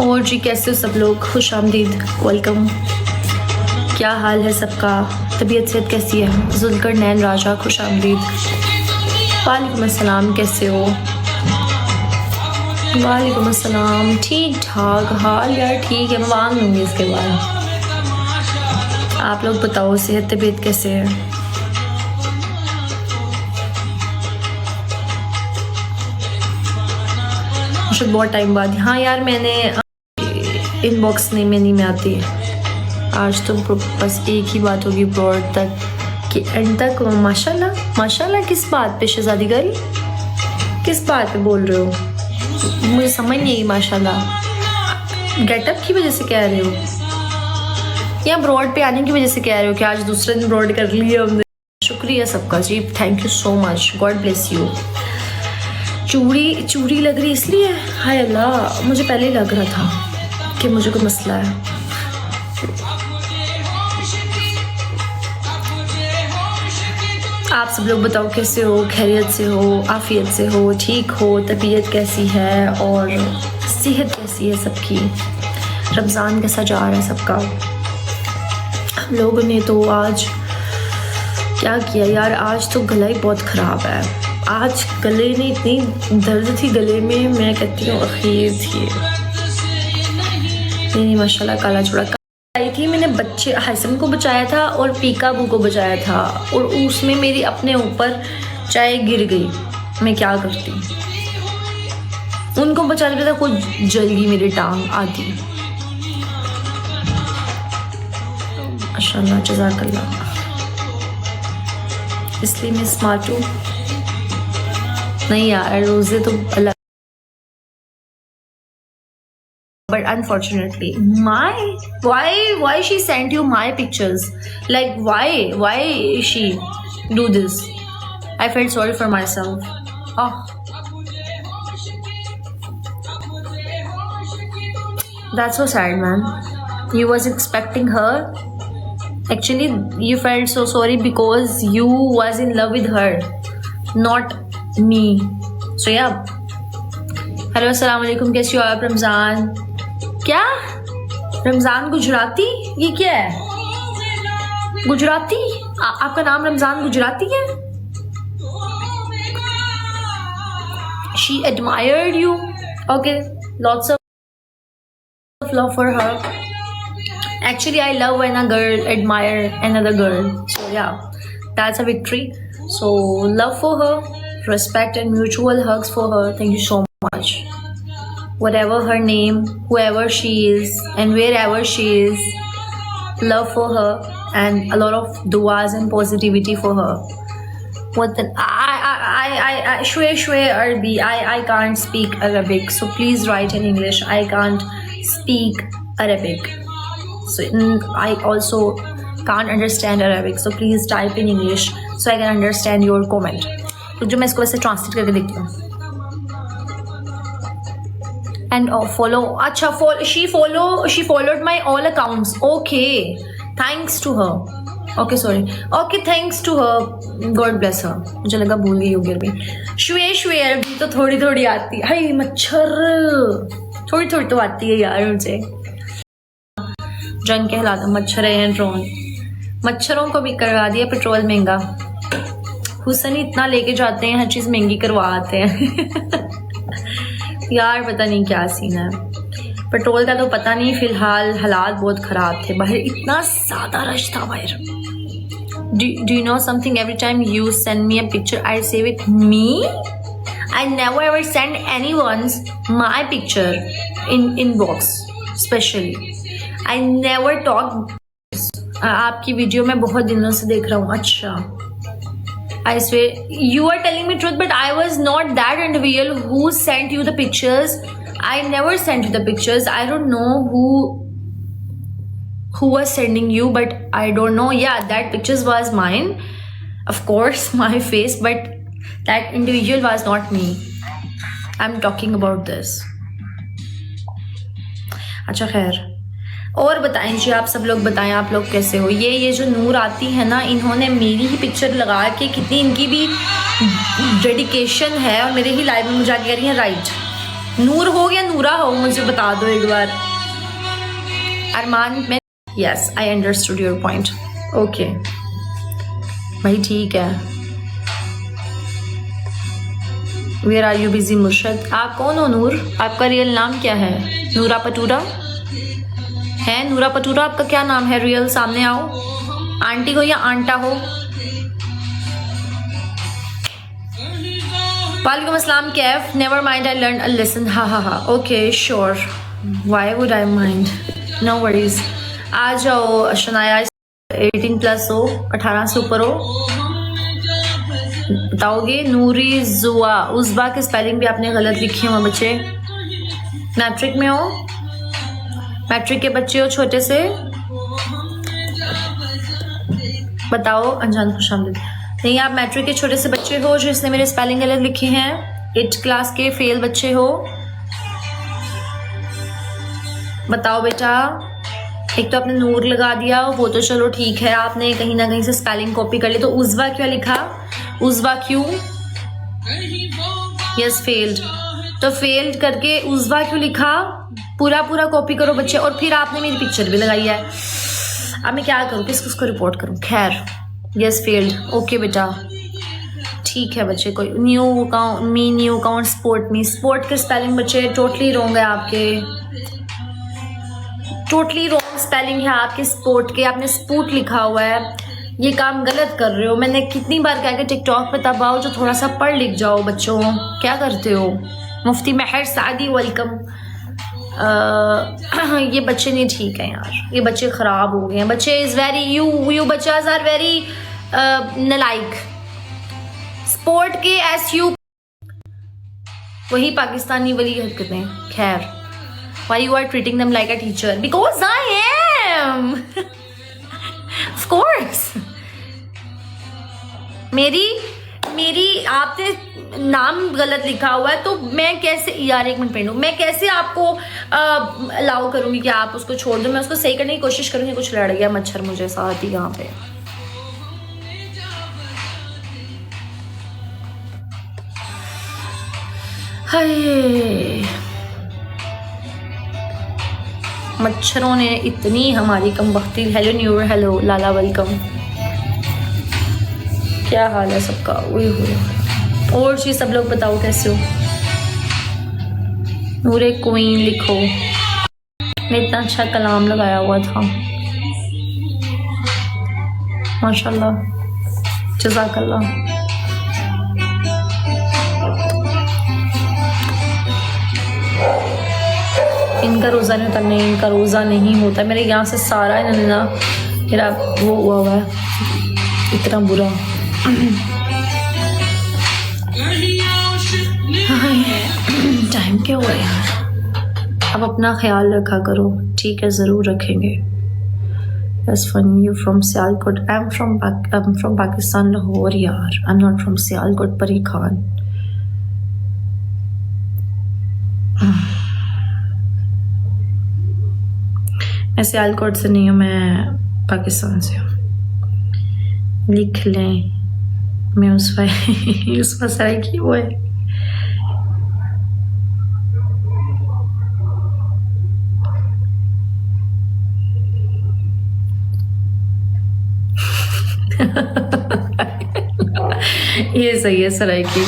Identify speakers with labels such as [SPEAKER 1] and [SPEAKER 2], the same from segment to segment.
[SPEAKER 1] और जी कैसे हो सब लोग, खुश आमदीद, वेलकम। क्या हाल है सबका, तबीयत सेहत कैसी है? जुल्कर नैन राजा खुश आमदीद। वालेकुम अस्सलाम, कैसे हो? वालेकुम अस्सलाम, ठीक ठाक हाल यार, ठीक है, मैं मांग लूँगी इसके बाद। आप लोग बताओ, सेहत तबीयत कैसे है? बहुत टाइम बाद, हाँ यार मैंने इनबॉक्स नहीं में आती है आज तो बस एक ही बात होगी ब्रॉड तक कि एंड तक। माशाल्लाह माशाल्लाह किस बात पे शहजादी गर्ल, किस बात पे बोल रहे हो? मुझे समझ नहीं आई। माशाल्लाह गेटअप की वजह से कह रहे हो या ब्रॉड पे आने की वजह से कह रहे हो कि आज दूसरे दिन ब्रॉड कर लिया हमने? शुक्रिया सबका जी, thank you so much, God bless you. चूड़ी लग रही इसलिए? हाय अल्लाह, मुझे पहले ही लग रहा था कि मुझे कोई मसला है। आप सब लोग बताओ कैसे हो, खैरियत से हो, आफियत से हो, ठीक हो, तबीयत कैसी है और सेहत कैसी है सबकी? रमज़ान कैसा जा रहा है सबका? हम लोगों ने तो आज क्या किया यार, आज तो गला ही बहुत ख़राब है। आज गले में इतनी दर्द थी गले में, मैं कहती हूँ अखीर थी। नहीं माशाल्लाह काला चूड़ा आई थी मैंने, बच्चे हसन को बचाया था और पीकाबू को बचाया था और उसमें मेरी अपने ऊपर चाय गिर गई, मैं क्या करती। उनको बचाने पे था कुछ जल गई मेरी टांग आधी। माशाल्लाह जज़ाकल्लाह, इसलिए मैं स्मार्ट हूँ। नहीं यार रोजे तो अलग, but unfortunately why she sent you my pictures, like why she do this? I felt sorry for myself. Oh, that's so sad man, you was expecting her. Actually you felt so sorry because you was in love with her, not me. So yeah, hello अस्सलाम वालेकुम, कैसी हो आप? रमज़ान क्या? रमज़ान गुजराती, ये क्या है? गुजराती? आपका नाम रमज़ान गुजराती है? She admired you. Okay, lots of love for her. Actually I love when a girl admire another girl, so yeah, that's a victory. So love for her, respect and mutual hugs for her. Thank you so much. Whatever her name, whoever she is and wherever she is, love for her and a lot of duas and positivity for her. What the I shwe Arabi, I can't speak Arabic, so please write in English. I can't speak Arabic, so I also can't understand Arabic, so please type in English so I can understand your comment. तो जो मैं इसको वैसे translate करके देखती हूँ। And follow, अच्छा she followed my all accounts. Okay, thanks to her. Okay sorry, okay thanks to her, God bless her. मुझे लगा भूल गई होगी अभी। श्वे अभी तो थोड़ी थोड़ी आती है। हाय मच्छर, थोड़ी थोड़ी तो आती है यार मुझे। जंग कहलाता, मच्छर है ड्रोन। मच्छरों को भी करवा दिया पेट्रोल महंगा। हुसन इतना लेके जाते हैं, हर चीज़ महंगी करवाते हैं। यार पता नहीं क्या सीन है, पेट्रोल का तो पता नहीं, फिलहाल हालात बहुत ख़राब थे बाहर, इतना ज़्यादा रश था बाहर। Do you know something? Every time you send me a picture, I save it me. I never ever send anyone's my picture in inbox, especially. I never talk. आपकी वीडियो मैं बहुत दिनों से देख रहा हूँ। अच्छा, I swear you are telling me truth, but I was not that individual who sent you the pictures. I never sent you the pictures. I don't know who was sending you, but I don't know. Yeah, that pictures was mine, of course, my face, but that individual was not me. I'm talking about this. अच्छा खैर, और बताएं जी, आप सब लोग बताएं आप लोग कैसे हो? ये जो नूर आती है ना, इन्होंने मेरी ही पिक्चर लगा के, कितनी इनकी भी डेडिकेशन है, और मेरे ही लाइव में मुझे आके कह रही है राइट नूर हो या नूरा हो, मुझे बता दो एक बार। अरमान में yes I understood your point. Okay भाई ठीक है। Where are you busy Murshad? आप कौन हो नूर? आपका रियल नाम क्या है? नूरा पटूरा है? नूरा पटूरा आपका क्या नाम है रियल? सामने आओ। आंटी हो या आंटा हो? वालेकुम अस्सलाम Kaif. Never mind I learn a lesson. हा हा हा okay sure, why would I mind, no worries. आ जाओ शनाया, 18+ हो, 18 से ऊपर हो। बताओगे? नूरी जुआ, उजबा की स्पेलिंग भी आपने गलत लिखी है बच्चे। मैट्रिक में हो? मैट्रिक के बच्चे हो छोटे से? बताओ। अनजान खुशामदीद। नहीं, आप मैट्रिक के छोटे से बच्चे हो जो इसने मेरे स्पेलिंग गलत लिखे हैं। 8th क्लास के फेल बच्चे हो? बताओ बेटा। एक तो आपने नूर लगा दिया, वो तो चलो ठीक है, आपने कहीं ना कहीं से स्पेलिंग कॉपी कर ली। तो उजवा क्या लिखा? उजवा क्यों? Yes failed. तो फेल्ड करके उजवा क्यों लिखा? पूरा पूरा कॉपी करो बच्चे। और फिर आपने मेरी पिक्चर भी लगाई है। अब मैं क्या करूँ, किसको रिपोर्ट करूँ? खैर यस फेल्ड। ओके बेटा ठीक है बच्चे। कोई न्यू अकाउंट स्पोर्ट मी, स्पोर्ट के स्पेलिंग बच्चे टोटली रॉन्ग है आपके, टोटली रॉन्ग स्पेलिंग है आपके स्पोर्ट के। आपने स्पूट लिखा हुआ है, ये काम गलत कर रहे हो। मैंने कितनी बार कहा कि टिकटॉक पे तब आओ जो थोड़ा सा पढ़ लिख जाओ बच्चों, क्या करते हो? मुफ्ती महर सादी वेलकम। ये बच्चे नहीं ठीक है यार, ये बच्चे खराब हो गए हैं। बच्चे इज वेरी यू बच्चास आर वेरी नलाइक। स्पोर्ट के SU वही पाकिस्तानी वाली हरकतें। खैर why you are treating them like a teacher? Because I am of course। मेरी आपने नाम गलत लिखा हुआ है तो मैं कैसे यार, एक मिनट पहनूं, मैं कैसे आपको अलाउ करूंगी कि आप उसको छोड़ दो? मैं उसको सही करने की कोशिश करूंगी। कुछ लड़ गया मच्छर मुझे साथ ही यहाँ पे। हाय, मच्छरों ने इतनी हमारी कमबख्ती। हेलो न्यूर, हेलो लाला वेलकम। क्या हाल है सबका? वही हुए और चीज सब लोग बताओ कैसे हो? नूरे क्वीन लिखो। मैं इतना अच्छा कलाम लगाया हुआ था माशाल्लाह, जज़ाकल्लाह। इनका रोज़ा नहीं होता? नहीं, इनका रोज़ा नहीं होता। मेरे यहाँ से सारा इन्होंने ना मेरा वो हुआ है इतना बुरा। टाइम क्या हुआ यार? अब अपना ख्याल रखा करो, ठीक है? ज़रूर रखेंगे। That's funny. You from Sialkot? I'm from Pakistan, Lahore यार। I'm not from Sialkot, Pari Khan। मैं सियालकोट से नहीं हूँ, मैं पाकिस्तान से हूँ। लिख लें, मैं उस सराय की वो है। ये सही है सराय की।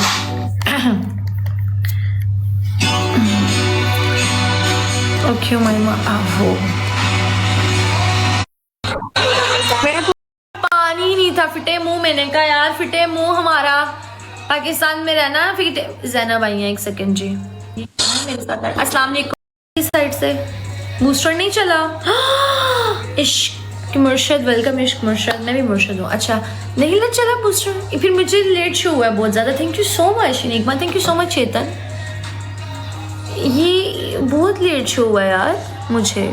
[SPEAKER 1] ओके माइमा आओ। पानी नहीं था, फिटे मुंह। मैंने कहा यार फिटे मुंह हमारा पाकिस्तान में रहना। फिटे जैनब आई है, एक सेकंड जी मेरे साथ। अस्सलाम वालेकुम। इस साइड से बूस्टर नहीं चला। इश्क मुर्शद वेलकम। इश्क मुर्शद, मैं भी मुर्शद हूँ। अच्छा नहीं लग चला बूस्टर, फिर मुझे लेट शो हुआ है बहुत ज़्यादा। Thank you so much Enigma, thank you so much Chetan. ये बहुत लेट शो हुआ है यार मुझे।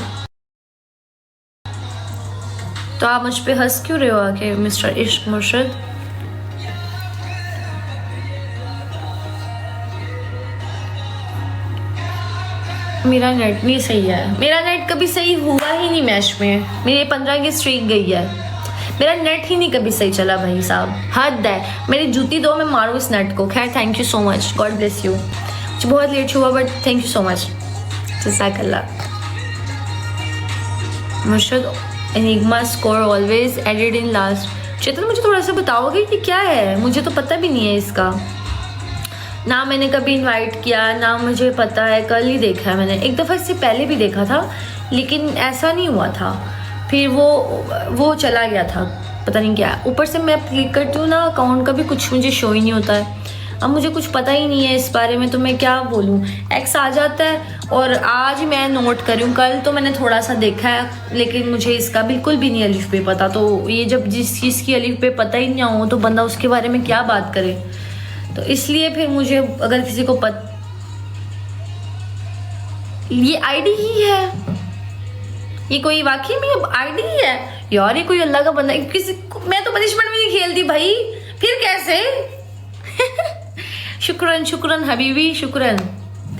[SPEAKER 1] तो आप मुझ पे हंस क्यों रहे हो आके मिस्टर इश्क मुर्शद? मेरा नेट नहीं सही है। मेरा नेट कभी सही हुआ ही नहीं मैच में। मेरी 15 की स्ट्रीक गई है, मेरा नेट ही नहीं कभी सही चला भाई साहब। हद है। मेरी जूती दो, मैं मारूँ इस नेट को। खैर thank you so much, God bless you. बहुत लेट हुआ but thank you so much. जज़ाकल्लाह। Murshad Enigma score always added in last. Chetan मुझे थोड़ा सा बताओगे कि क्या है, मुझे तो पता भी नहीं है इसका। ना मैंने कभी इनवाइट किया, ना मुझे पता है, कल ही देखा है मैंने। एक दफ़ा इससे पहले भी देखा था लेकिन ऐसा नहीं हुआ था, फिर वो चला गया था, पता नहीं क्या। ऊपर से मैं क्लिक करती हूँ ना अकाउंट का भी कुछ मुझे शो ही नहीं होता है। अब मुझे कुछ पता ही नहीं है इस बारे में तो मैं क्या बोलूँ। एक्स आ जाता है और आज मैं नोट कर रही हूँ, कल तो मैंने थोड़ा सा देखा है लेकिन मुझे इसका बिल्कुल भी नहीं अलिफ पे पता। तो ये जब जिस चीज़ की अलिफ पे पता ही नहीं हो तो बंदा उसके बारे में क्या बात करे। तो इसलिए फिर मुझे अगर किसी को ये आईडी ही है, ये कोई वाकई में अब आईडी ही है यार, ये कोई अल्लाह का बंदा। किसी मैं तो पनिशमेंट में नहीं खेलती भाई, फिर कैसे। शुक्रन शुक्रन हबीबी, शुक्रन,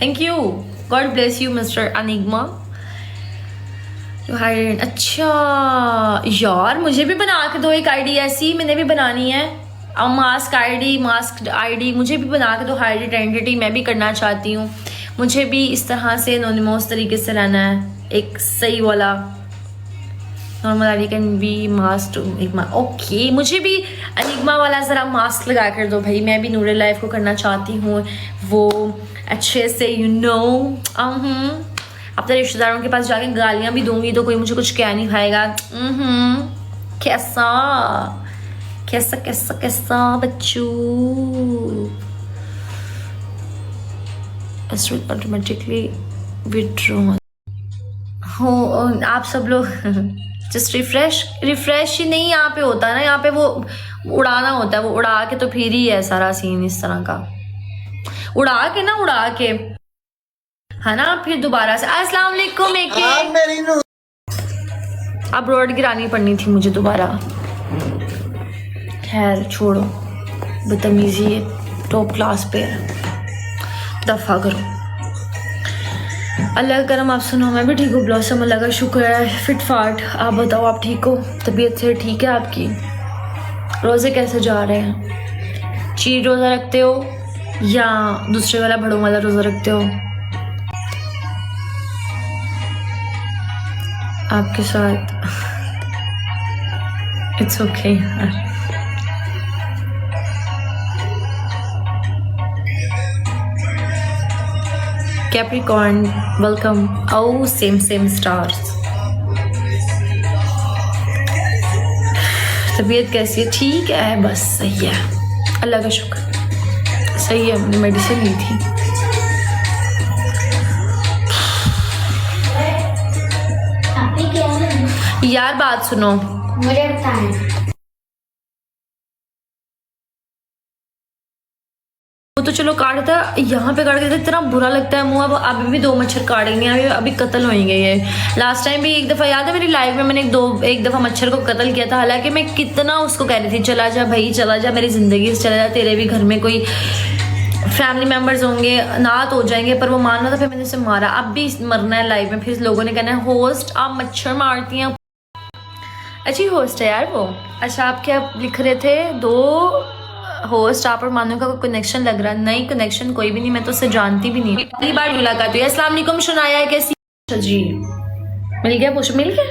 [SPEAKER 1] thank you, God bless you mister Enigma. अच्छा यार मुझे भी बना के दो एक आईडी ऐसी, मैंने भी बनानी है। अब मास्क आईडी मुझे भी बना के दो, हाइड आइडेंटिटी मैं भी करना चाहती हूँ। मुझे भी इस तरह से एनोनिमस तरीके से रहना है, एक सही वाला normal ID can be mask. Okay मुझे भी अनिग्मा वाला ज़रा मास्क लगा कर दो भाई, मैं भी नूरे लाइफ को करना चाहती हूँ वो अच्छे से, यू नो। अपने रिश्तेदारों के पास जाके गालियाँ भी दूंगी तो कोई मुझे कुछ कह नहीं पाएगा। कैसा कैसा कैसा कैसा बच्चू। ऑटोमेटिकली विड्रॉ हो आप सब लोग। जस्ट रिफ्रेश ही नहीं यहाँ पे होता ना, यहाँ पे वो उड़ाना होता है, वो उड़ा के तो फिर ही है सारा सीन इस तरह का, उड़ा के है ना। फिर दोबारा से अस्सलाम वालेकुम। अब रोड गिरानी पड़नी थी मुझे दोबारा, खैर छोड़ो, बदतमीजी टॉप क्लास पे है, दफा करो। अल्लाह का करम, आप सुनो मैं भी ठीक हूँ ब्लॉसम, अल्लाह का शुक्र है, फिट फाट। आप बताओ आप ठीक हो, तबीयत से ठीक है आपकी? रोज़े कैसे जा रहे हैं? चीर रोज़ा रखते हो या दूसरे वाला बड़ों वाला रोज़ा रखते हो? आपके साथ इट्स ओके यार। Capricorn, welcome. Oh, same stars. तबीयत कैसी है? ठीक है, बस सही है, अल्लाह का शुक्र सही है। मैंने मेडिसिन ली थी। यार बात सुनो,
[SPEAKER 2] मुझे बताएं।
[SPEAKER 1] वो तो चलो काट देता, यहाँ पे काट देता, इतना बुरा लगता है मुँह। अब अभी भी 2 मच्छर काटेंगे, अभी कत्ल होंगे ये। लास्ट टाइम भी एक दफ़ा याद है मेरी लाइफ में मैंने एक दफ़ा मच्छर को कत्ल किया था। हालांकि मैं कितना उसको कह रही थी चला जा भाई, चला जा मेरी ज़िंदगी से, चला जा, तेरे भी घर में कोई फैमिली मेम्बर्स होंगे, नात हो जाएंगे, पर वो मान रहा था। फिर मैंने उसे मारा, अब भी मरना है लाइफ में। फिर लोगों ने कहना है होस्ट आप मच्छर मारती हैं। अच्छी होस्ट है यार वो। अच्छा आप क्या लिख रहे थे? 2 होस्ट आप और मानो का कोई कनेक्शन लग रहा है? नहीं कनेक्शन कोई भी नहीं, मैं तो उसे जानती भी नहीं, पहली बार मुलाकात हुई। अस्सलाम वालेकुम शुनाया, कैसी जी? मिल गया, पूछ मिल गया।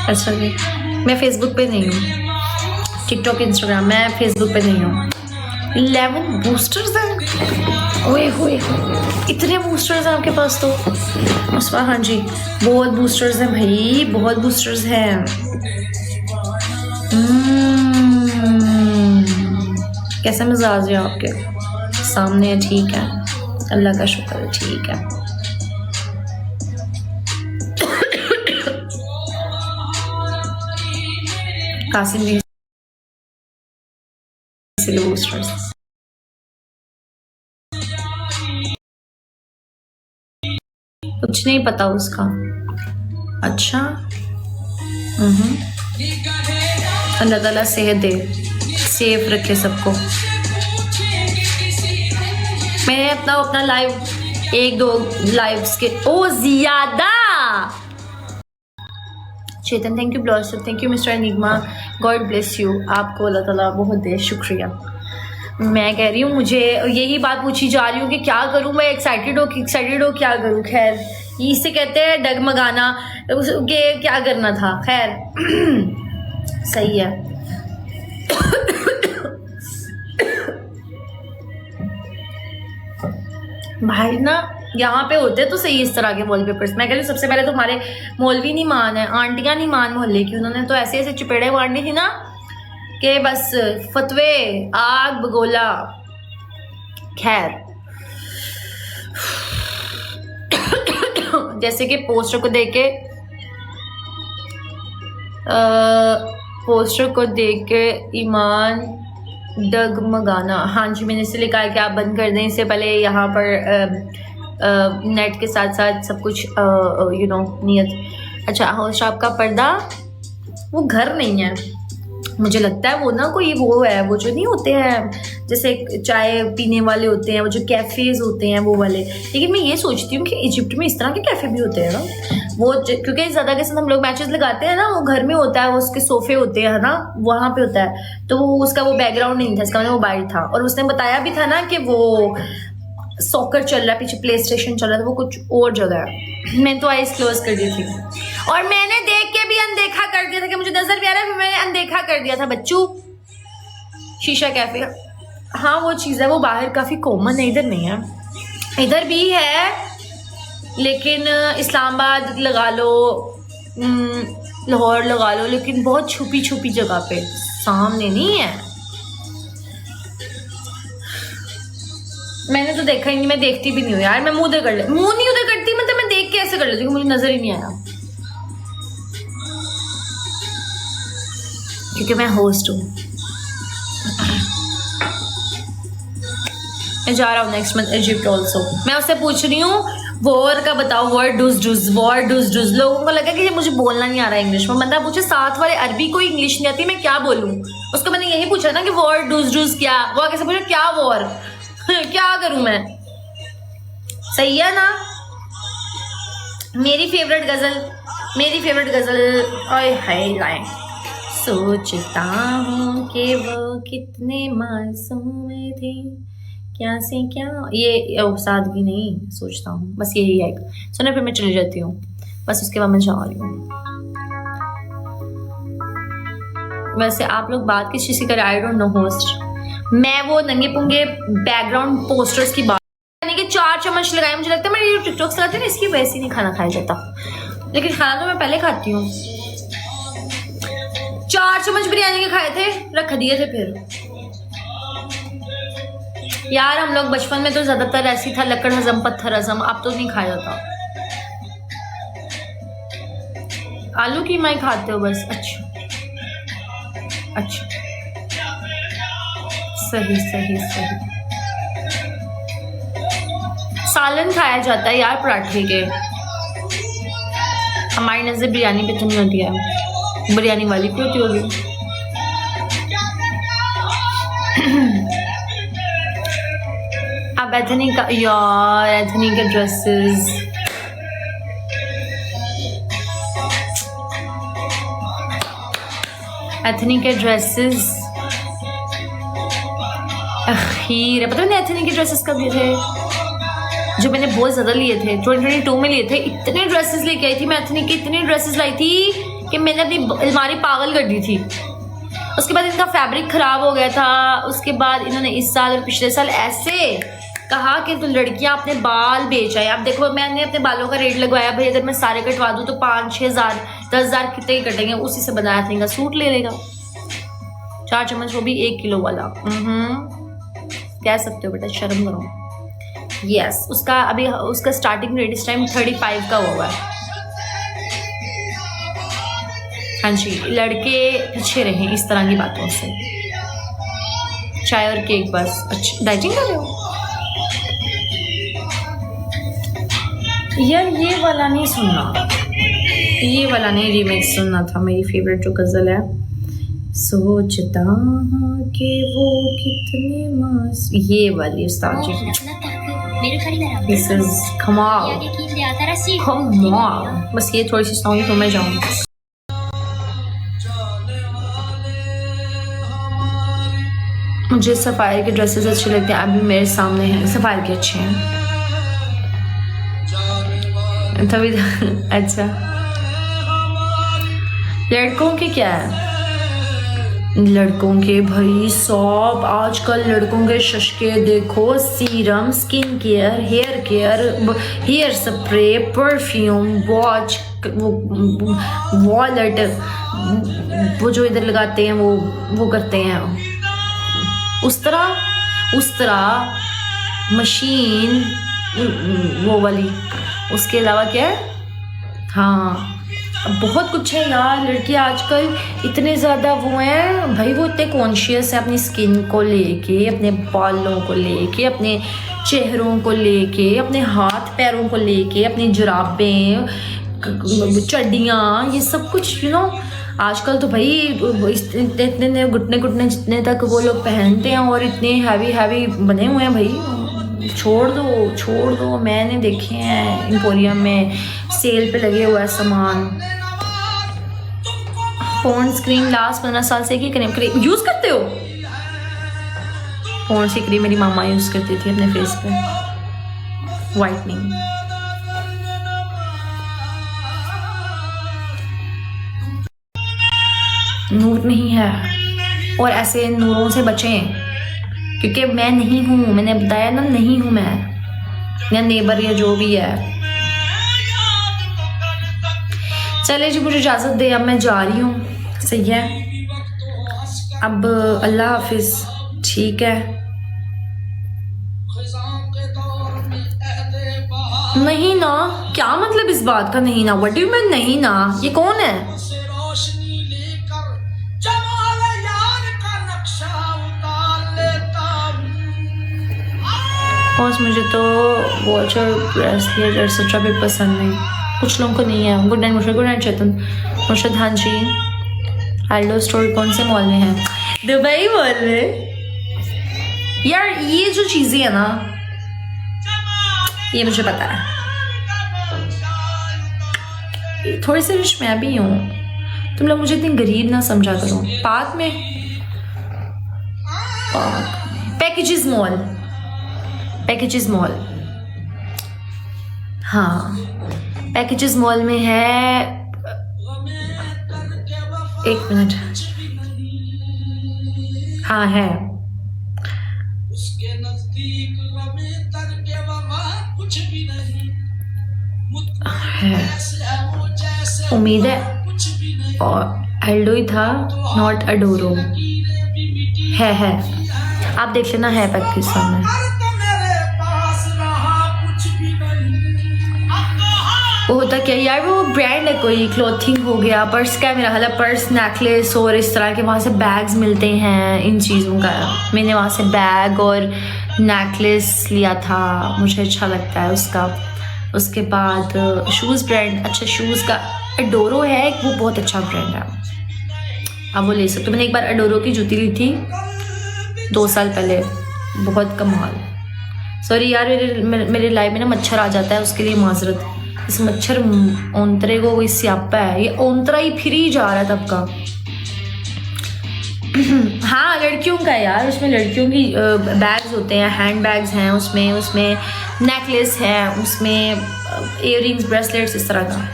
[SPEAKER 1] अच्छा जी, मैं फेसबुक पे नहीं हूँ, टिकटॉक इंस्टाग्राम, मैं फेसबुक पे नहीं हूँ। 11 बूस्टर्स हैं, ओए होए इतने बूस्टर्स हैं आपके पास तो। उसमें हाँ जी बहुत बूस्टर्स हैं भाई, बहुत बूस्टर्स हैं। कैसा मिजाज है आपके? सामने है, ठीक है, अल्लाह का शुक्र है, ठीक है। कासिम भी बूस्टर्स कुछ नहीं पता उसका। अच्छा अल्लाह ताला सेहत दे, सेफ रखे सबको। मैंने अपना लाइव 1-2 लाइव्स के ओ ज्यादा Chetan thank you, blossom thank you, mister Enigma God bless you, आपको अल्लाह ताला बहुत दे शुक्रिया। मैं कह रही हूँ मुझे यही बात पूछी जा रही हूँ कि क्या करूँ मैं, एक्साइटेड हो क्या करूँ। खैर इससे कहते हैं डगमगाना, उसके क्या करना था। खैर सही है। भाई ना यहाँ पे होते तो सही इस तरह के वॉलपेपर्स। मैं कह रही हूँ सबसे पहले तो हमारे मौलवी नहीं मान है, आंटियां नहीं मान मोहल्ले की, उन्होंने तो ऐसे ऐसे चपेड़े मारनी थी ना कि बस फतवे आग बगोला। खैर जैसे कि पोस्टर को देख के ईमान डगमगाना। हाँ जी मैंने इसे लिखा है कि आप बंद कर दें, इससे पहले यहाँ पर नेट के साथ साथ सब कुछ यू नो नियत। अच्छा होस्ट आपका पर्दा वो घर नहीं है, मुझे लगता है वो ना कोई वो है, वो जो नहीं होते हैं जैसे चाय पीने वाले होते हैं, वो जो कैफ़ेज़ होते हैं वो वाले। लेकिन मैं ये सोचती हूँ कि इजिप्ट में इस तरह के कैफ़े भी होते हैं ना, वो क्योंकि ज़्यादा के साथ हम लोग मैचेस लगाते हैं ना, वो घर में होता है, वो उसके सोफ़े होते हैं ना, वहाँ पे होता है। तो वो उसका वो बैकग्राउंड नहीं था, इसका मतलब वो बाहर था। और उसने बताया भी था ना कि वो सॉकर चल रहा है, पीछे प्ले स्टेशन चल रहा था, वो कुछ और जगह है। मैंने तो आइज क्लोज कर दी थी और मैंने देख के भी अनदेखा कर दिया था कि मुझे नजर भी आ रहा है, मैंने अनदेखा कर दिया था बच्चू। शीशा कैफे, हाँ वो चीज़ है, वो बाहर काफ़ी कॉमन है, इधर नहीं है। इधर भी है लेकिन इस्लामाबाद लगा लो, लाहौर लगा लो, लेकिन बहुत छुपी छुपी जगह पे, सामने नहीं है। मैंने तो देखा ही नहीं, मैं देखती भी नहीं हूँ यार, मैं मुंह उधर कर ले, मुंह नहीं उधर करती, मतलब मैं देख के ऐसे कर लेती हूँ, मुझे नजर ही नहीं आया क्योंकि मैं होस्ट हूँ। मैं जा रहा हूँ नेक्स्ट मंथ इजिप्ट ऑल्सो। मैं उससे पूछ रही हूँ वॉर का बताओ, वॉर डूज। लोगों को लगा कि ये मुझे बोलना नहीं आ रहा है इंग्लिश में। बंदा पूछे साथ वाले अरबी को इंग्लिश नहीं आती, मैं क्या बोलूँ उसको। मैंने यही पूछा ना कि वॉर डूज क्या, वो कैसे पूछा क्या वॉर क्या करूं मैं। सही है ना। मेरी फेवरेट गजल ओए हाय लाइन, सोचता हूँ कि वो कितने मासूम थे, क्या से क्या, ये सादगी नहीं, सोचता हूँ, बस यही है। सुना फिर मैं चली जाती हूँ, बस उसके बाद मैं जा रही हूँ। वैसे आप लोग बात किस चीज़ की करें, आई डोंट नो होस्ट। मैं वो नंगे पुंगे बैकग्राउंड पोस्टर्स की बात, यानी कि 4 चम्मच लगाए, मुझे लगता है मैं ये टिकटॉक चलाती हूँ ना, इसकी वैसे ही नहीं खाना खाया जाता, लेकिन खाना तो मैं पहले खाती हूँ। 4 चम्मच बिरयानी के खाए थे, रख दिए थे फिर। यार हम लोग बचपन में तो ज्यादातर ऐसी था, लकड़ हजम पत्थर हजम, अब तो नहीं खाया जाता। आलू की माई खाते हो बस, अच्छा सही। सालन खाया जाता है यार पराठे के, हमारी नजर बिरयानी पे तो नहीं होती है, बिरयानी वाली पे होती होगी। अब एथनिक का यार, एथनिक के ड्रेसेस, अखीर पता नहीं एथनिक के ड्रेसेस कब लिए थे, जो मैंने बहुत ज्यादा लिए थे, 2022 में लिए थे। इतने ड्रेसेस लेके आई थी मैं एथनिक की, इतनी ड्रेसेस लाई थी कि मैंने अपनी अलमारी पागल कर दी थी। उसके बाद इनका फैब्रिक खराब हो गया था, उसके बाद इन्होंने इस साल और पिछले साल ऐसे कहा कि तो लड़कियां अपने बाल बेच आए। अब देखो मैंने अपने बालों का रेट लगवाया, भाई अगर मैं सारे कटवा दूं तो 5-6 हज़ार 10 हज़ार कितने ही कटेंगे, उसी से बनाया था, सूट ले लेगा। 4 चम्मच, वो भी 1 किलो वाला। कह सकते हो बेटा, शर्म करो। यस उसका अभी उसका स्टार्टिंग रेट इस टाइम 35 का हुआ है। हाँ जी, लड़के पीछे रहे इस तरह की बातों से। चाय और केक बस। अच्छा डाइटिंग कर रहे हो यार, ये वाला नहीं सुनना, ये वाला नहीं, रीमिक्स सुनना था। मेरी फेवरेट जो गजल है, सोचता हूँ कि वो कितने मास, ये वाली उस्ताद जी, दिस इज कमाल, बस ये थोड़ी सी सॉन्ग तो मैं जाऊँ। मुझे सफ़ायर के ड्रेसेस अच्छे लगते हैं, अभी मेरे सामने हैं सफ़ायर के अच्छे हैं तभी। अच्छा, लड़कों के क्या है? लड़कों के भाई सब आजकल लड़कों के शशके देखो, serum, skin care, hair spray, perfume, watch, wallet, वो जो इधर लगाते हैं वो करते हैं उस तरह मशीन वो वाली। उसके अलावा क्या है? हाँ, बहुत कुछ है यार। लड़के आजकल इतने ज़्यादा वो हैं भाई, वो इतने कॉन्शियस है अपनी स्किन को लेके, अपने बालों को लेके, अपने चेहरों को लेके, अपने हाथ पैरों को लेके, अपनी जुराबें, चड्डियाँ, ये सब कुछ आजकल तो भाई इतने घुटने जितने तक वो लोग पहनते हैं और इतने हैवी बने हुए हैं भाई। छोड़ दो। मैंने देखे हैं एम्पोरियम में सेल पे लगे हुआ है सामान। पॉन्ड्स क्रीम लास्ट 15 साल से की क्रीम यूज करते हो? पॉन्ड्स की क्रीम मेरी मामा यूज करती थी अपने फेस पे, वाइटनिंग। नूर नहीं है, और ऐसे नूरों से बचें, क्योंकि मैं नहीं हूँ, मैंने बताया ना, नहीं हूँ मैं, या नेबर या जो भी है। चले जी, मुझे इजाज़त दे, अब मैं जा रही हूँ। सही है, अब अल्लाह हाफिज। ठीक है, नहीं ना, क्या मतलब इस बात का नहीं ना? व्हाट डू यू मीन नहीं ना? ये कौन है? बॉस, मुझे तो वॉच और ब्रेसलेट एक्सेट्रा भी पसंद नहीं, कुछ लोगों को नहीं है। गुड नाइट मुर्शद, गुड नाइट चेतन। मुर्शद हाँ जी, हेलो स्टोर कौन से मॉल में है? दुबई मॉल में। यार ये जो चीज़ें है ना, ये मुझे पता है, थोड़ी सी रिच मैं भी हूँ, तुम लोग मुझे इतनी गरीब ना समझा करो। पार्क में पैकेजेस मॉल, हाँ पैकेजेस मॉल में है। एक मिनट, हाँ है। उम्मीद है और एल्डो ही था, नॉट अडोरो। है आप देख लेना, है पाकिस्तान में। वो होता क्या यार, वो ब्रांड है कोई, क्लॉथिंग हो गया, पर्स का मेरा हाल है, पर्स, नेकलेस और इस तरह के वहाँ से बैग्स मिलते हैं इन चीज़ों का। मैंने वहाँ से बैग और नेकलेस लिया था, मुझे अच्छा लगता है उसका। उसके बाद शूज़ ब्रांड, अच्छा शूज़ का अडोरो है एक, वो बहुत अच्छा ब्रांड है, आप वो ले सकते हो। मैंने एक बार अडोरो की जूती ली थी 2 साल पहले, बहुत कमाल। सॉरी यार, मेरे लाइफ में ना मच्छर आ जाता है, उसके लिए माजरत। इस मच्छर ओंतरे को कोई स्यापा है, ये ओंतरा ही फिर ही जा रहा है तब का। हाँ लड़कियों का यार, उसमें लड़कियों की बैग्स होते हैं, हैंड बैग्स हैं उसमें नेकलेस है, उसमें इयररिंग्स, ब्रेसलेट्स, इस तरह का।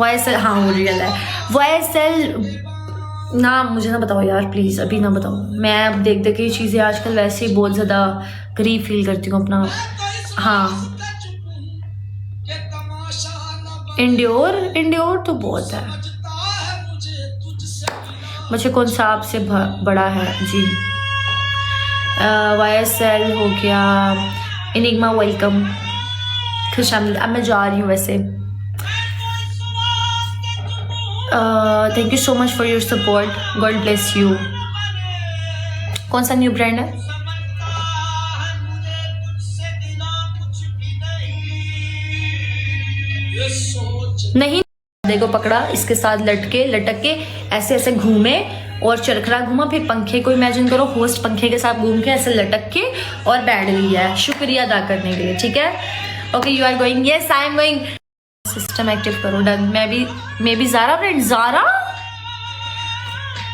[SPEAKER 1] YSL, हाँ वो रियल है। YSL ना, मुझे ना बताओ यार प्लीज़, अभी ना बताओ। मैं अब देख के चीज़ें आजकल वैसे ही बहुत ज़्यादा गरीब फील करती हूँ अपना। हाँ इंड्योर तो बहुत है। मुझे कौन सा आपसे बड़ा है जी? YSL हो गया, इनिग्मा, वेलकम, खुशामदीद। अब मैं जा रही हूँ वैसे। Thank you so much for your support, God bless you. कौन सा न्यू ब्रांड है? नहीं, देखो पकड़ा, इसके साथ लटक के ऐसे घूमे और चरखरा घूमा, फिर पंखे को इमेजिन करो, होस्ट पंखे के साथ घूम के ऐसे लटक के और बैठ लिया है शुक्रिया अदा करने के लिए। ठीक है, okay, you are going? Yes I am going. System active करो, डन। मैं भी ज़ारा फ्रेंड, ज़ारा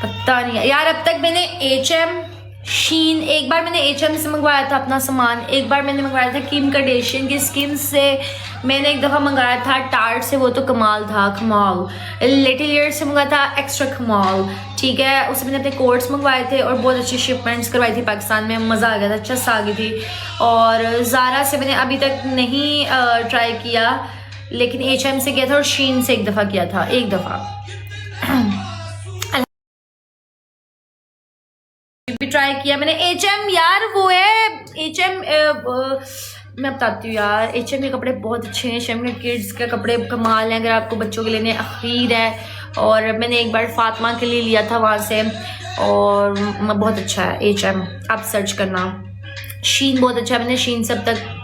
[SPEAKER 1] पता नहीं यार, अब तक मैंने H&M, शीन, एक बार मैंने H&M से मंगवाया था अपना सामान, एक बार मैंने मंगवाया था किम कार्दाशियन की स्किन से, मैंने एक दफ़ा मंगाया था टार्ट से, वो तो कमाल था, कमाल। लिटिल ईयर से मंगाया था, एक्स्ट्रा कमाल, ठीक है। उससे मैंने अपने कोट्स मंगवाए थे और बहुत अच्छी शिपमेंट्स करवाई थी पाकिस्तान में, मज़ा आ गया था, चस आ गई थी। और ज़ारा से मैंने अभी तक नहीं ट्राई किया, लेकिन H&M से किया था और शीन से एक दफ़ा किया था, एक दफ़ा भी ट्राई किया मैंने। H&M यार वो है H&M, मैं बताती हूँ यार, H&M के कपड़े बहुत अच्छे हैं, H&M के किड्स के कपड़े कमाल हैं, अगर आपको बच्चों के लेने अखीर है। और मैंने एक बार फातिमा के लिए लिया था वहाँ से, और बहुत अच्छा है H&M, आप सर्च करना। शीन बहुत अच्छा है, मैंने शीन से अब तक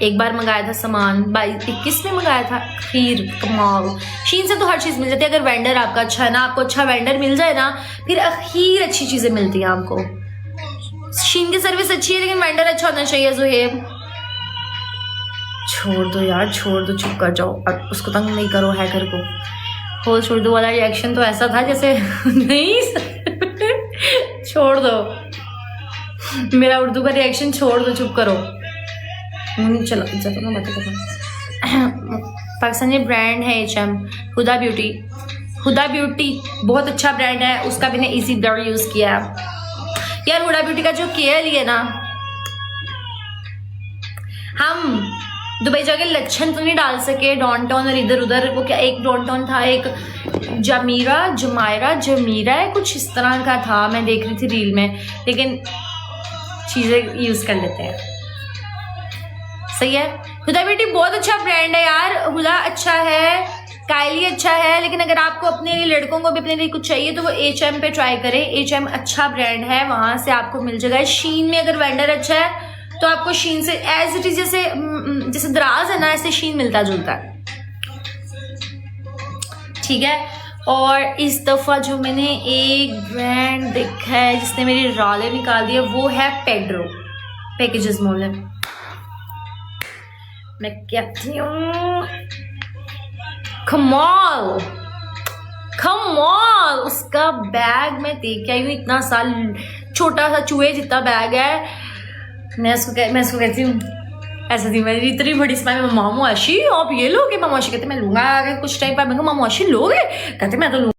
[SPEAKER 1] एक बार मंगाया था सामान, 22-21 में मंगाया था, खीर कमाल। शीन से तो हर चीज़ मिल जाती है, अगर वेंडर आपका अच्छा है ना, आपको अच्छा वेंडर मिल जाए ना, फिर अखीर अच्छी चीज़ें मिलती हैं आपको। शीन की सर्विस अच्छी है, लेकिन वेंडर अच्छा होना चाहिए। ज़ुहेब छोड़ दो यार, छोड़ दो, चुप कर जाओ, अब उसको तंग नहीं करो, हैकर को। होल छोड़ दो वाला रिएक्शन तो ऐसा था जैसे नहीं छोड़ दो, मेरा उर्दू का रिएक्शन छोड़ दो, चुप करो। चलो चलो मैं बता पाकिस्तानी ब्रांड है H&M, Huda Beauty, Huda Beauty बहुत अच्छा ब्रांड है, उसका मैंने इसी दर यूज़ किया है यार। हुदा ब्यूटी का जो केयर लिए ना, हम दुबई जाके लच्छन तो नहीं डाल सके डाउनटाउन और इधर उधर, वो क्या एक डाउनटाउन था, एक जमीरा है कुछ इस तरह का था, मैं देख रही थी रील में, लेकिन चीज़ें यूज़ कर लेते हैं, सही है। हुदा ब्यूटी बहुत अच्छा ब्रांड है यार, हुदा अच्छा है, कायली अच्छा है, लेकिन अगर आपको अपने लड़कों को भी अपने लिए कुछ चाहिए तो वो H&M पे ट्राई करें, H&M अच्छा ब्रांड है, वहाँ से आपको मिल जाएगा। शीन में अगर वेंडर अच्छा है तो आपको शीन से एज इट इज, जैसे दराज है ना, ऐसे शीन मिलता जुलता है, ठीक है। और इस दफ़ा जो मैंने एक ब्रांड देखा है जिसने मेरी रालें निकाल दी है, वो है पेड्रो, पैकेजेस मॉल है, मैं कहती हूँ कमाल कमाल। उसका बैग मैं देख के आई हूँ, इतना साल छोटा सा चूहे जितना बैग है, मैं उसको कहती हूँ ऐसा थी, मेरी इतनी बड़ी स्माइल, मामू आशी आप ये लोगे? मामू आशी कहते मैं लूंगा, अगर कुछ टाइम बाद मैं मामू आशी लोगे? कहते मैं तो लूंगा।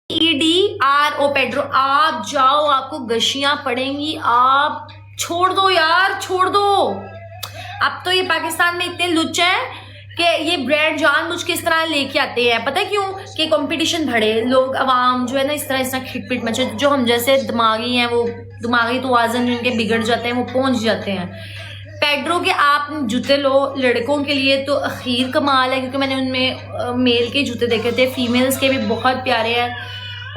[SPEAKER 1] EDRO पेड्रो, आप जाओ, आपको गशियां पड़ेंगी, आप छोड़ दो यार, छोड़ दो। अब तो ये पाकिस्तान में इतने लुच्च हैं कि ये ब्रांड जानबूझ के इस तरह लेके आते हैं, पता है क्यों? कि कंपटीशन बढ़े, लोग अवाम जो है ना इस तरह खिटपिट मचे, जो हम जैसे दिमागी हैं, वो दिमागी तवाज़ुन जिनके बिगड़ जाते हैं, वो पहुंच जाते हैं। पेड्रो के आप जूते लो लड़कों के लिए तो अखीर कमाल है, क्योंकि मैंने उनमें मेल के जूते देखे थे, फीमेल्स के भी बहुत प्यारे हैं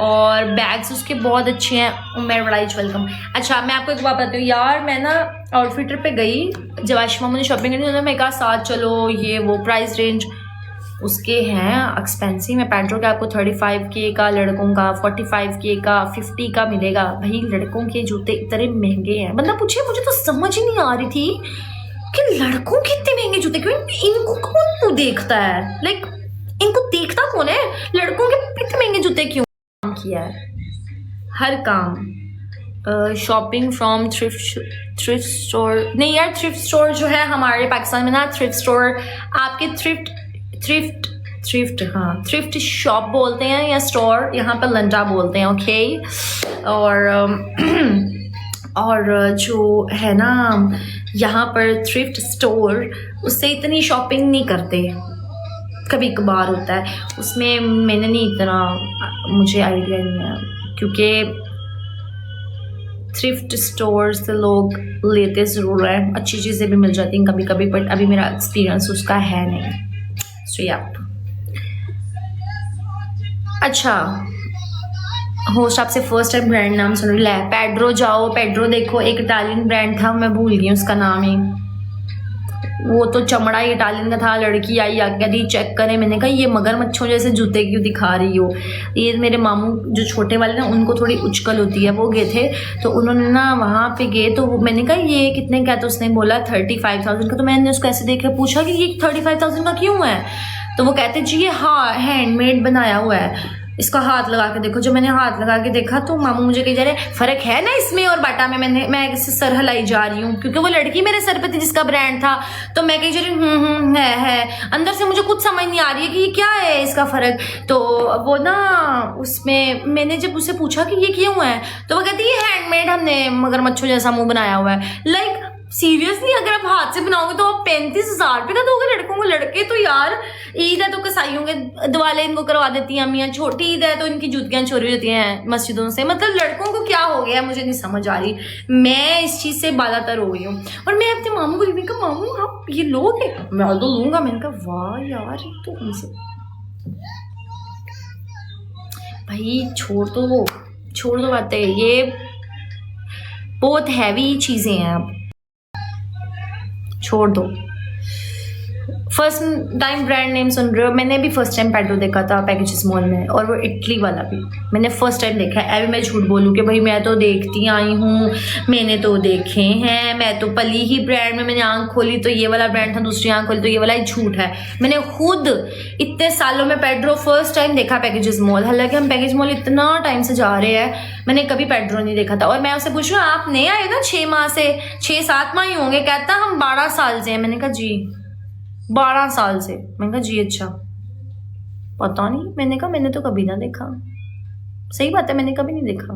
[SPEAKER 1] और बैग्स उसके बहुत अच्छे हैं। मेरा बड़ा वेलकम। अच्छा मैं आपको एक बात बताती हूँ यार, मैं ना आउटफिटर पे गई जब आशिमा मुझे शॉपिंग करनी, मैं कहा साथ चलो, ये वो प्राइस रेंज उसके हैं एक्सपेंसिव है। पेड्रो के आपको 35K का, लड़कों का 45K का, 50 का मिलेगा। भाई लड़कों के जूते इतने महंगे हैं, बंदा पूछे, मुझे तो समझ ही नहीं आ रही थी कि लड़कों के इतने महंगे जूते क्यों, इनको कौन देखता है, लाइक इनको देखता कौन है, लड़कों के इतने महंगे जूते क्यों किया है। हर काम शॉपिंग फ्रॉम थ्रिफ्ट स्टोर, नहीं यार थ्रिफ्ट स्टोर जो है हमारे पाकिस्तान में ना, थ्रिफ्ट स्टोर आपके थ्रिफ्ट शॉप बोलते हैं या स्टोर, यहाँ पर लंडा बोलते हैं, ओके। और जो है ना यहाँ पर थ्रिफ्ट स्टोर, उससे इतनी शॉपिंग नहीं करते, कभी कभार होता है उसमें, मैंने नहीं इतना, मुझे आइडिया नहीं है, क्योंकि थ्रिफ्ट स्टोर से लोग लेते ज़रूर हैं, अच्छी चीज़ें भी मिल जाती हैं कभी कभी, बट अभी मेरा एक्सपीरियंस उसका है नहीं। सो या अच्छा होस्ट आपसे फर्स्ट टाइम ब्रांड नाम सुन रही है, पेड्रो जाओ, पेड्रो देखो, एक इटालियन ब्रांड था, मैं भूल गई उसका नाम ही, वो तो चमड़ा ही इटालियन का था। लड़की आई आके कहती चेक करें, मैंने कहा ये मगरमच्छों जैसे जूते क्यों दिखा रही हो, ये मेरे मामू जो छोटे वाले ना उनको थोड़ी उचकल होती है, वो गए थे तो उन्होंने ना वहाँ पे गए, तो मैंने कहा ये कितने का, तो उसने बोला 35,000 का, तो मैंने उसको ऐसे देख के पूछा कि ये 35,000 का क्यों है, तो वो कहते जी ये हाँ हैंडमेड बनाया हुआ है। इसका हाथ लगा के देखो। जब मैंने हाथ लगा के देखा तो मामू मुझे कह जा रहे फर्क है ना इसमें और बाटा में। मैं इससे सर हिलाई जा रही हूँ क्योंकि वो लड़की मेरे सर पे थी जिसका ब्रांड था, तो मैं कह जा रही हूँ है। अंदर से मुझे कुछ समझ नहीं आ रही है कि ये क्या है इसका फर्क। तो वो ना उसमें मैंने जब उससे पूछा कि ये क्यों है तो वो कहती है हैंडमेड, हमने मगरमच्छों जैसा मुंह बनाया हुआ है। लाइक सीरियसली अगर आप हाथ से बनाओगे तो आप 35,000 रुपये का दोगे लड़कों को? लड़के तो यार ईद है तो कसाईयों के दिवाले इनको करवा देती हैं अम्मियाँ, छोटी ईद है तो इनकी जूतियां चोरी होती हैं मस्जिदों से। मतलब लड़कों को क्या हो गया मुझे नहीं समझ आ रही। मैं इस चीज से बालातर हो गई हूँ। और मैं अपने मामू को कहा मामू आप ये लोगे? मैं तो लूंगा। मैंने कहा वाह यार तो हमसे भाई छोड़ दो बातें, ये बहुत हैवी चीजें हैं, अब छोड़ दो। फर्स्ट टाइम ब्रांड नेम सुन रहे हो? मैंने भी फर्स्ट टाइम पेट्रो देखा था पैकेजेस मॉल में, और वो इटली वाला भी मैंने फर्स्ट टाइम देखा है। अभी मैं झूठ बोलूँ कि भाई मैं तो देखती आई हूँ, मैंने तो देखे हैं, मैं तो पली ही ब्रांड में। मैंने आंख खोली तो ये वाला ब्रांड था, दूसरी आंख खोली तो ये वाला ही। झूठ है। मैंने खुद इतने सालों में पेट्रो फर्स्ट टाइम देखा पैकेजेस मॉल। हालांकि हम पैकेज मॉल इतना टाइम से जा रहे हैं, मैंने कभी पेट्रो नहीं देखा था। और मैं उससे पूछ रही हूँ आप नए आए ना 6 माह से, 6-7 माह ही होंगे। कहता हम 12 साल से हैं। मैंने कहा जी 12 साल से? मैंने कहा जी अच्छा, पता नहीं। मैंने कहा मैंने तो कभी ना देखा। सही बात है, मैंने कभी नहीं देखा।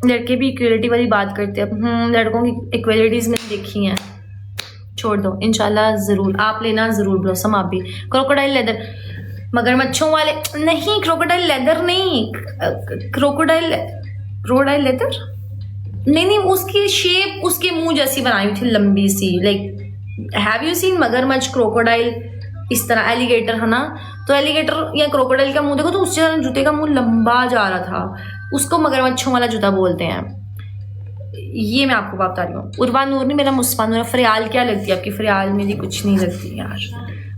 [SPEAKER 1] लड़के भी इक्वलिटी वाली बात करते हैं। लड़कों की इक्वलिटीज मैंने देखी हैं। छोड़ दो, इंशाल्लाह जरूर आप लेना, जरूर ब्लॉसम आप भी। क्रोकोडाइल लेदर, मगरमच्छों वाले नहीं, क्रोकोडाइल लेदर नहीं, क्रोकोडाइल लेदर नहीं, उसकी शेप उसके मुंह जैसी बनाई हुई थी, लंबी सी। लाइक हैव यू सीन मगरमच्छ, क्रोकोडाइल इस तरह, एलिगेटर है ना, तो एलिगेटर या क्रोकोडाइल का मुंह देखो तो उससे जूते का मुंह लंबा जा रहा था, उसको मगरमच्छों वाला जूता बोलते हैं। ये मैं आपको बता रही हूँ। उर्वा नूर नहीं, मेरा मुस्फा नूर है। फरियाल क्या लगती है आपकी? फरियाल मेरी कुछ नहीं लगती यार,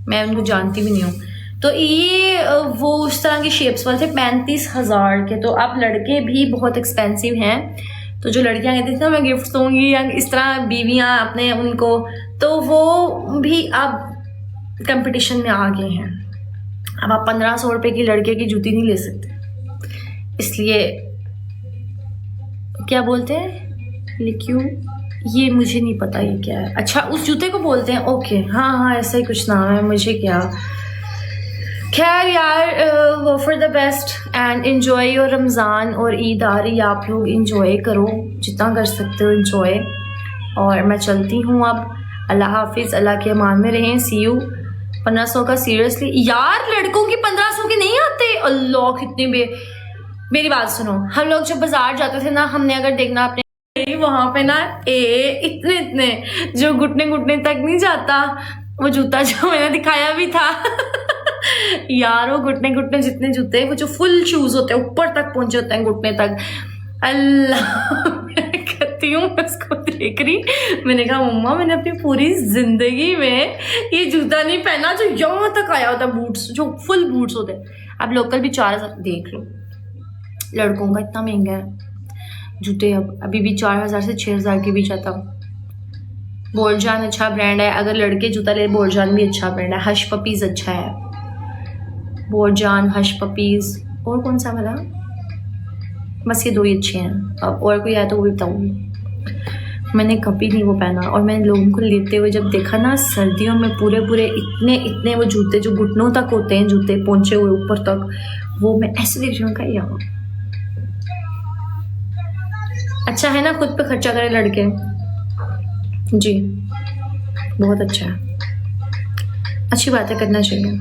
[SPEAKER 1] मैं उनको जानती भी नहीं हूँ। तो ये वो उस तरह की शेप्स वाले थे 35,000 के। तो अब लड़के भी बहुत एक्सपेंसिव हैं, तो जो लड़कियां कहती थी ना मैं गिफ्ट दूंगी या इस तरह बीवियां अपने उनको, तो वो भी अब कंपटीशन में आ गए हैं। अब आप 1500 रुपये की लड़के की जूती नहीं ले सकते, इसलिए क्या बोलते हैं क्यों, ये मुझे नहीं पता ये क्या है। अच्छा उस जूते को बोलते हैं, ओके हाँ ऐसा ही कुछ नाम है, मुझे क्या। खैर यार, वो for the best and enjoy your Ramzan और ईद आ रही है, आप लोग एंजॉय करो जितना कर सकते हो एंजॉय। और मैं चलती हूँ अब, अल्लाह हाफिज़, अल्लाह के अमान में रहें। सी यू। 1500 का सीरियसली यार, लड़कों की 1500 के नहीं आते। अल्लाह कितने मेरी बात सुनो, हम लोग जब बाजार जाते थे ना, हमने अगर देखना अपने वहां पे ना इतने जो घुटने तक नहीं जाता, वो जूता जो मैंने दिखाया भी था यार, वो घुटने जितने जूते, वो जो फुल शूज होते हैं ऊपर तक पहुंचे होते हैं घुटने तक। अल्लाह कहती हूँ, उसको देख रही, मैंने कहा मम्मा मैंने अपनी पूरी जिंदगी में ये जूता नहीं पहना जो यहाँ तक आया होता, बूट्स जो फुल बूट्स होते हैं। अब लोकल भी 4000, देख लो लड़कों का इतना महंगा है जूते। अब अभी भी 4000 से 6000 के बीच आता। बोलजान अच्छा ब्रांड है, अगर लड़के जूता ले, बोलजान भी अच्छा ब्रांड है। हश पपीज अच्छा है, बोलजान, हश पपीज, और कौन सा वाला, बस ये 2 ही अच्छे हैं। अब और कोई आया तो वो भी बताऊंगी। मैंने कभी नहीं वो पहना, और मैंने लोगों को लेते हुए जब देखा ना सर्दियों में, पूरे इतने वो जूते जो घुटनों तक होते हैं, जूते पहुंचे हुए ऊपर तक, वो मैं ऐसे देख रही हूँ। क्या यहाँ अच्छा है ना, खुद पे खर्चा करें लड़के जी, बहुत अच्छा है, अच्छी बात है, करना चाहिए।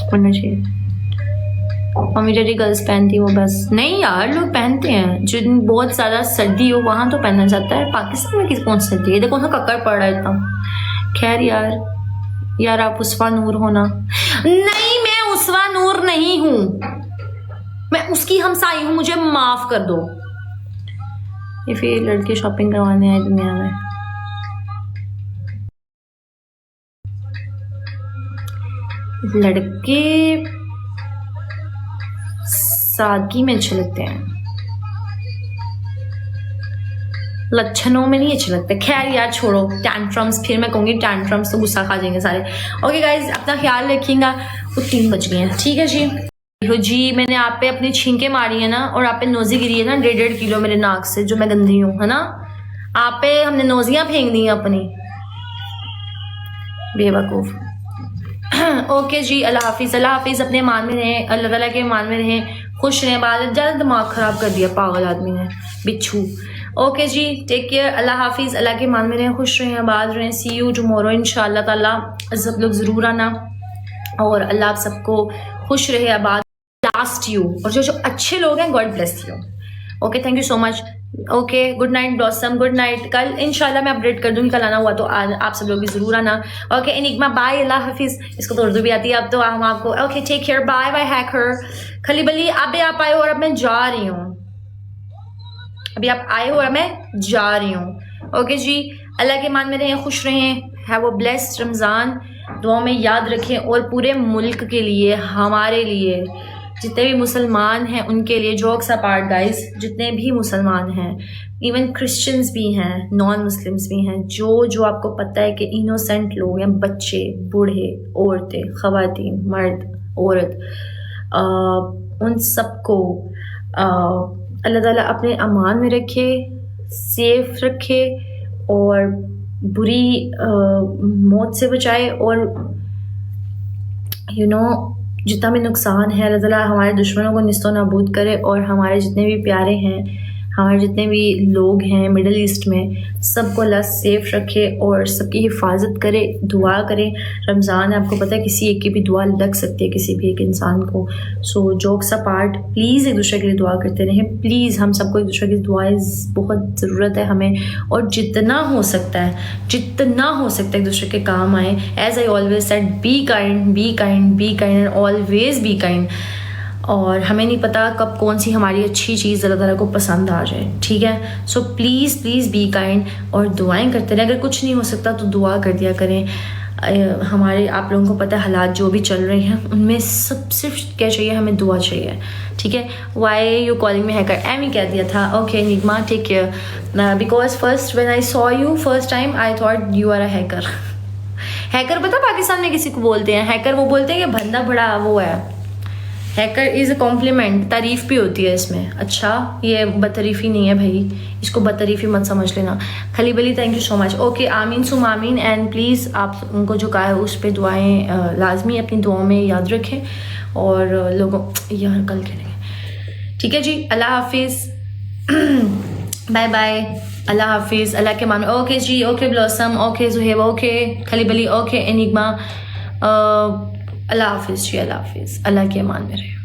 [SPEAKER 1] करना चाहिए। मम्मी डैडी गर्ल्स पहनती हो बस, नहीं यार लोग पहनते हैं, जिन बहुत ज्यादा सर्दी हो वहां तो पहना जाता है। पाकिस्तान में किस कौन सर्दी है, देखो सा कक्कड़ पड़ रहा है इतना। खैर यार आप उस्वा नूर हो ना? नहीं मैं उस्वा नूर नहीं हूं, मैं उसकी हमसाई हूं, मुझे माफ कर दो। ये फिर लड़के शॉपिंग करवाने आए दुनिया में। लड़के सादगी में अच्छे लगते हैं। लक्षणों में नहीं अच्छे लगते। खैर यार छोड़ो, टैंट्रम्स, फिर मैं कहूँगी टैंट्रम्स तो गुस्सा खा जाएंगे सारे। ओके गाइज, अपना ख्याल रखिएगा। वो 3 बज गए हैं, ठीक है जी। देखो जी, मैंने आप पे अपनी छींके मारी है ना, और आप पे नोजी गिरी है ना 1.5 किलो मेरे नाक से, जो मैं गंदी हूँ, है ना। आप पे हमने नोजियाँ फेंक दी हैं अपनी, बेवकूफ़। ओके जी, अल्लाह हाफिज़, अल्लाह हाफिज़। अपने मान में रहें, अल्लाह ताला के मान में रहें, खुश रहें। बाद ज़्यादा दिमाग ख़राब कर दिया पागल आदमी ने, बिच्छू। ओके जी, टेक केयर, अल्लाह हाफिज़, अल्लाह के मान में रहें, खुश रहें, आबाद रहें। सी यू टुमारो इंशाअल्लाह ताला। सब लोग ज़रूर आना, और अल्लाह आप सबको खुश रहे, आबाद। लास्ट यू, और जो अच्छे लोग हैं, God bless you. Okay, thank you so much. Okay, good night blossom, good night. कल इंशाल्लाह मैं अपडेट कर दूंगी, कल आना हुआ तो आप सब लोग भी जरूर आना। ओके एनिग्मा, बाय, अल्लाह हाफिज़। इसको तो उर्दू भी आती है अब तो, हम आपको। Okay, take care, bye bye hacker. खली बली, आप आए हो और अब मैं जा रही हूँ। अभी आप आए हो और मैं जा रही हूँ। ओके जी, अल्लाह के मान में रहें, खुश रहें, हैव अ ब्लेस्ड रमज़ान। दुआ में याद रखें, और पूरे मुल्क के लिए, हमारे लिए, जितने भी मुसलमान हैं उनके लिए, जोक्स अपार्ट गाइस, जितने भी मुसलमान हैं, इवन क्रिश्चियंस भी हैं, नॉन मुस्लिम्स भी हैं, जो आपको पता है कि इनोसेंट लोग हैं, बच्चे, बूढ़े, औरतें, ख़वातीन, मर्द, औरत, उन सबको अल्लाह ताला अपने अमान में रखे, सेफ रखे, और बुरी मौत से बचाए, और जितना भी नुकसान है, अल्लाह ताला हमारे दुश्मनों को निस्तो नाबूद करे, और हमारे जितने भी प्यारे हैं, हमारे जितने भी लोग हैं मिडिल ईस्ट में, सबको अल्लाह सेफ रखे और सबकी हिफाजत करे। दुआ करें, रमज़ान है, आपको पता है किसी एक की भी दुआ लग सकती है, किसी भी एक इंसान को। सो जोक्स अपार्ट, प्लीज़ एक दूसरे के लिए दुआ करते रहें, प्लीज़। हम सबको एक दूसरे की दुआएं बहुत ज़रूरत है हमें, और जितना हो सकता है एक दूसरे के काम आए। As I always said, be kind, be kind, be kind, and always be kind. और हमें नहीं पता कब कौन सी हमारी अच्छी चीज़ अल्लाह ताला को पसंद आ जाए, ठीक है। So please please be kind, और दुआएं करते रहें। अगर कुछ नहीं हो सकता तो दुआ कर दिया करें। हमारे, आप लोगों को पता है हालात जो भी चल रहे हैं, उनमें सब सिर्फ क्या चाहिए, हमें दुआ चाहिए, ठीक है। Why you calling me hacker, Amy कह दिया था। ओके निगमा, take care. Because first when I saw you first time, I thought you are a hacker. Hacker पता पाकिस्तान में किसी को बोलते हैं? हैकर वो बोलते हैं कि बंदा बड़ा वो है। हैकर इज़ अ कॉम्प्लीमेंट, तारीफ़ भी होती है इसमें। अच्छा, ये बतरीफ़ी नहीं है भाई, इसको बतरीफ़ी मत समझ लेना। Khali Bali, thank you so much. Okay, आमीन सुम आमीन। एंड प्लीज़ आप उनको जो कहा है उस पर दुआएं लाजमी अपनी दुआओं में याद रखें, और लोगों, यार कल करेंगे, ठीक है जी। अल्लाह हाफिज़, बाय बाय, अल्लाह हाफिज़, अल्लाह के मान में। ओके जी, okay blossom, okay Zuheb, okay Khali Bali, okay enigma, अल्लाह हाफिज़ जी, अल्लाह हाफिज़, अल्लाह के मान में रहे।